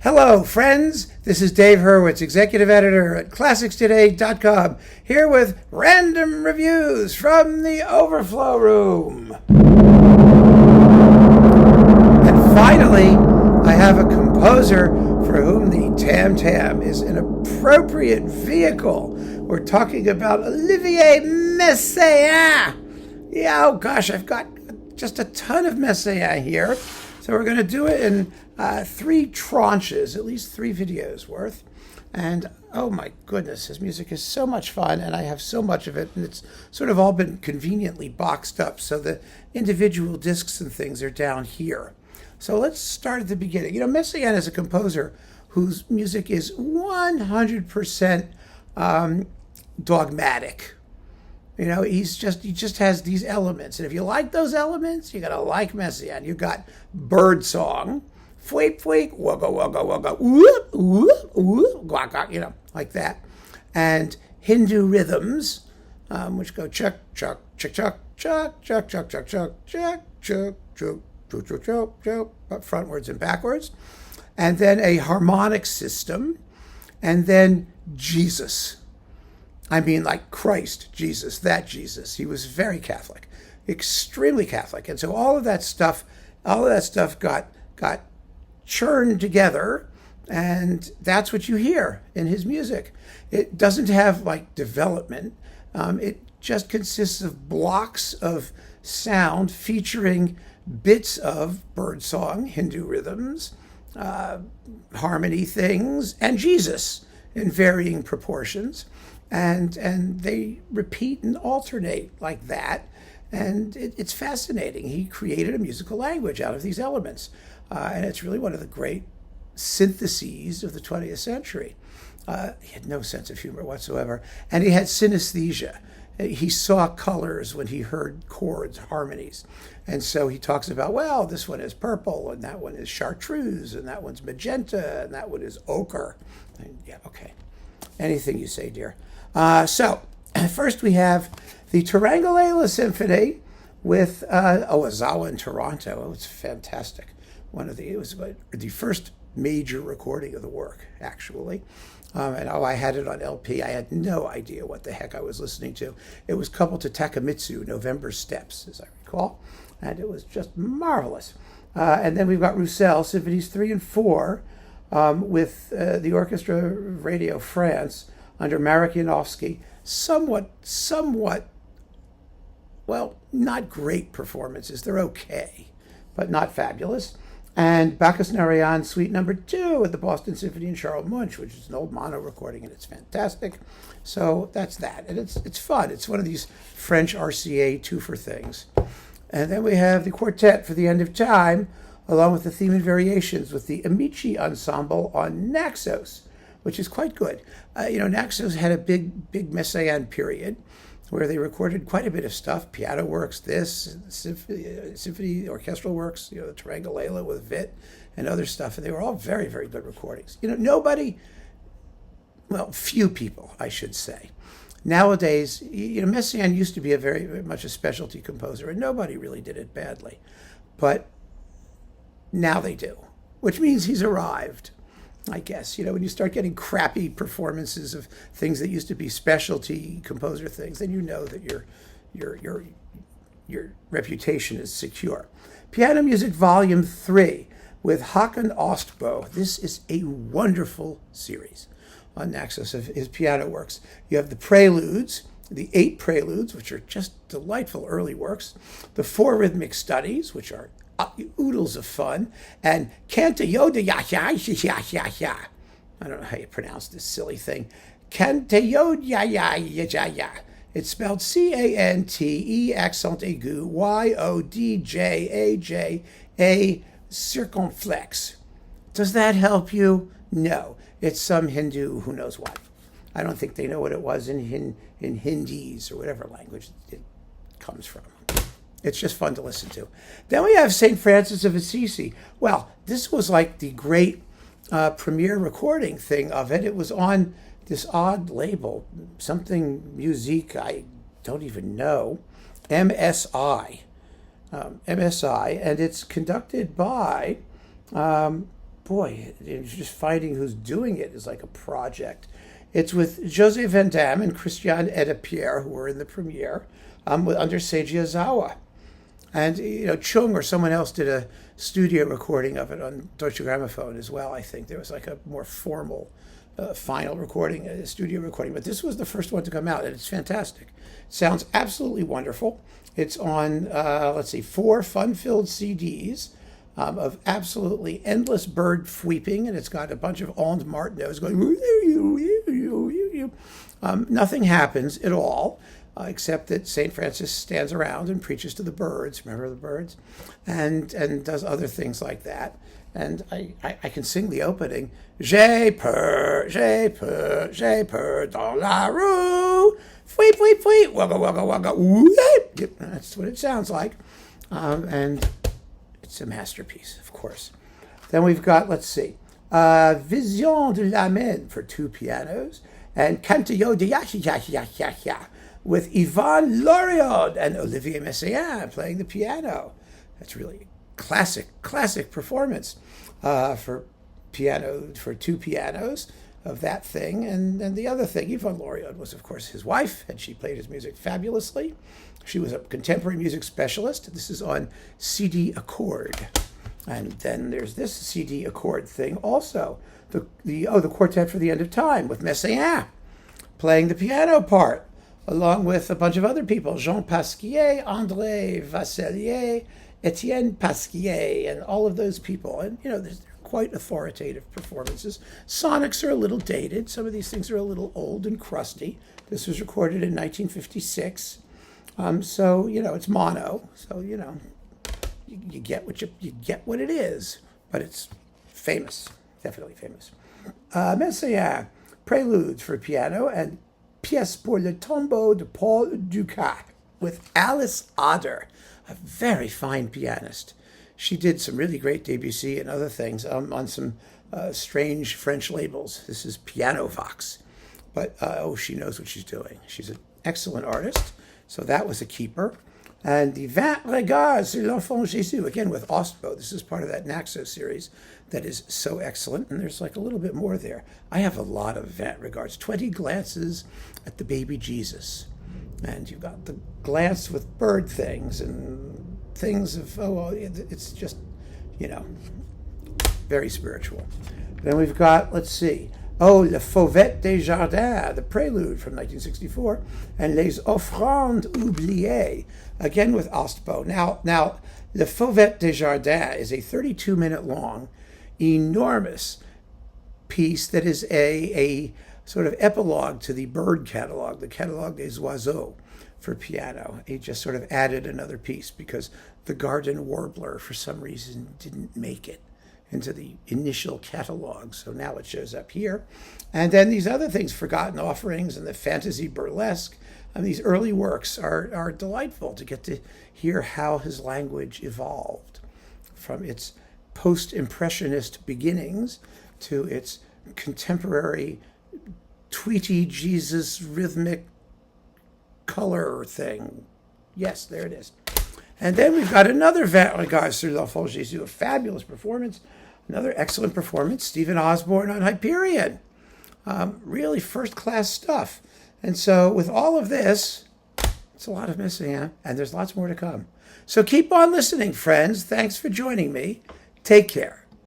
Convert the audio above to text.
Hello, friends. This is Dave Hurwitz, executive editor at ClassicsToday.com, here with random reviews from the Overflow room. And finally, I have a composer for whom the tam-tam is an appropriate vehicle. We're talking about Olivier Messiaen. Yeah, oh gosh, I've got just a ton of Messiaen here. So we're going to do it in 3 tranches, at least 3 videos worth. And oh my goodness, his music is so much fun, and I have so much of it, and it's sort of all been conveniently boxed up, so the individual discs and things are down here. So let's start at the beginning. You know, Messiaen is a composer whose music is 100% dogmatic. You know, he just has these elements. And if you like those elements, you're going to like Messiaen. You've got bird song, fweep, fweep, wugga, wugga, wugga, whoop, whoop, whoop, guac, guac, you know, like that. And Hindu rhythms, which go chuck, chuck, chuck, chuck, chuck, chuck, chuck, chuck, chuck, chuck, chuck, chuck, chuck, chuck, chuck, chuck, frontwards and backwards. And then a harmonic system. And then Jesus. I mean, like Christ, Jesus, that Jesus. He was very Catholic, extremely Catholic. And so all of that stuff got churned together, and that's what you hear in his music. It doesn't have like development. It just consists of blocks of sound featuring bits of birdsong, Hindu rhythms, harmony things, and Jesus in varying proportions. And they repeat and alternate like that. And it's fascinating. He created a musical language out of these elements. And it's really one of the great syntheses of the 20th century. He had no sense of humor whatsoever. And he had synesthesia. He saw colors when he heard chords, harmonies. And so he talks about, well, this one is purple, and that one is chartreuse, and that one's magenta, and that one is ochre. And yeah, okay. Anything you say, dear. So first we have the Tarangalala Symphony with Ozawa in Toronto. It was fantastic. It was the first major recording of the work, actually. And I had it on LP. I had no idea what the heck I was listening to. It was coupled to Takamitsu, November Steps, as I recall. And it was just marvelous. And then we've got Roussel, Symphonies 3 and 4, with the Orchestra Radio France, under Marek Janowski, somewhat, well, not great performances. They're okay, but not fabulous. And Bacchus Narayan Suite Number 2 at the Boston Symphony and Charles Munch, which is an old mono recording, and it's fantastic. So that's that. And it's fun. It's one of these French RCA two-for things. And then we have the Quartet for the End of Time, along with the theme and variations with the Amici Ensemble on Naxos, which is quite good. Naxos had a big Messiaen period where they recorded quite a bit of stuff. Piano works, symphony, orchestral works, the Tarangalala with Vit and other stuff. And they were all very, very good recordings. Few people, I should say. Nowadays, Messiaen used to be very much a specialty composer, and nobody really did it badly. But now they do, which means he's arrived. I guess, when you start getting crappy performances of things that used to be specialty composer things, then you know that your reputation is secure. Piano Music Volume 3 with Håkan Ostbo. This is a wonderful series on Naxos of his piano works. You have the preludes, the 8 preludes, which are just delightful early works, the 4 rhythmic studies, which are oodles of fun, and Canta Yoda ya ya ya ya ya. I don't know how you pronounce this silly thing. Canta Yoda ya ya ya ya. It's spelled C-A-N-T-E accent aigu Y-O-D-J-A-J-A circumflex. Does that help you? No. It's some Hindu who knows what. I don't think they know what it was in Hindis or whatever language it comes from. It's just fun to listen to. Then we have St. Francis of Assisi. Well, this was like the great premiere recording thing of it. It was on this odd label, something musique, I don't even know, MSI, and it's conducted by boy, just finding who's doing it is like a project. It's with José Van Damme and Christian Edapierre, who were in the premiere, under Seiji Ozawa. And, Chung or someone else did a studio recording of it on Deutsche Grammophon as well, I think. There was like a more formal final recording, a studio recording. But this was the first one to come out, and it's fantastic. It sounds absolutely wonderful. It's on, 4 fun-filled CDs of absolutely endless bird fweeping, and it's got a bunch of Ond Martineaus going, nothing happens at all. Except that St. Francis stands around and preaches to the birds, remember the birds? And does other things like that. And I can sing the opening, j'ai peur dans la rue, fweep, fweep, fweep, wugga, wugga, wugga, whoop. That's what it sounds like. And it's a masterpiece, of course. Then we've got, Vision de l'Amen for 2 pianos, and Cantillo de ya with Yvonne Loriod and Olivier Messiaen playing the piano. That's really a classic performance for 2 pianos of that thing. And the other thing, Yvonne Loriod was, of course, his wife, and she played his music fabulously. She was a contemporary music specialist. This is on CD Accord. And then there's this CD Accord thing also. The Quartet for the End of Time with Messiaen playing the piano part, along with a bunch of other people, Jean Pasquier, André Vasselier, Etienne Pasquier, and all of those people. And, they're quite authoritative performances. Sonics are a little dated. Some of these things are a little old and crusty. This was recorded in 1956. So, it's mono. So, you get what it is. But it's famous, definitely famous. Messiaen, Preludes for piano, and Pièce pour le tombeau de Paul Dukas with Alice Otter, a very fine pianist. She did some really great Debussy and other things on some strange French labels. This is Piano Vox. But, she knows what she's doing. She's an excellent artist, so that was a keeper. And the 20 Regards sur l'Enfant Jésus, again with Ostbo. This is part of that Naxo series that is so excellent, and there's a little bit more there. I have a lot of 20 Regards, 20 glances at the baby Jesus. And you've got the glance with bird things and things of, it's just, very spiritual. Then we've got, Le Fauvette des Jardins, the Prelude from 1964, and Les Offrandes Oubliées, again with Ostbo. Now, Le Fauvette des Jardins is a 32-minute long, enormous piece that is a sort of epilogue to the bird catalog, the Catalogue des Oiseaux for piano. He just sort of added another piece because the Garden Warbler, for some reason, didn't make it into the initial catalog. So now it shows up here. And then these other things, Forgotten Offerings and the Fantasy Burlesque. These early works are delightful to get to hear how his language evolved from its post-impressionist beginnings to its contemporary tweety Jesus rhythmic color thing. Yes, there it is. And then we've got another 20 Regards sur l'Enfant Jésus, a fabulous performance, another excellent performance, Stephen Osborne on Hyperion. Really first-class stuff. And so with all of this, it's a lot of Messiaen, and there's lots more to come. So keep on listening, friends. Thanks for joining me. Take care.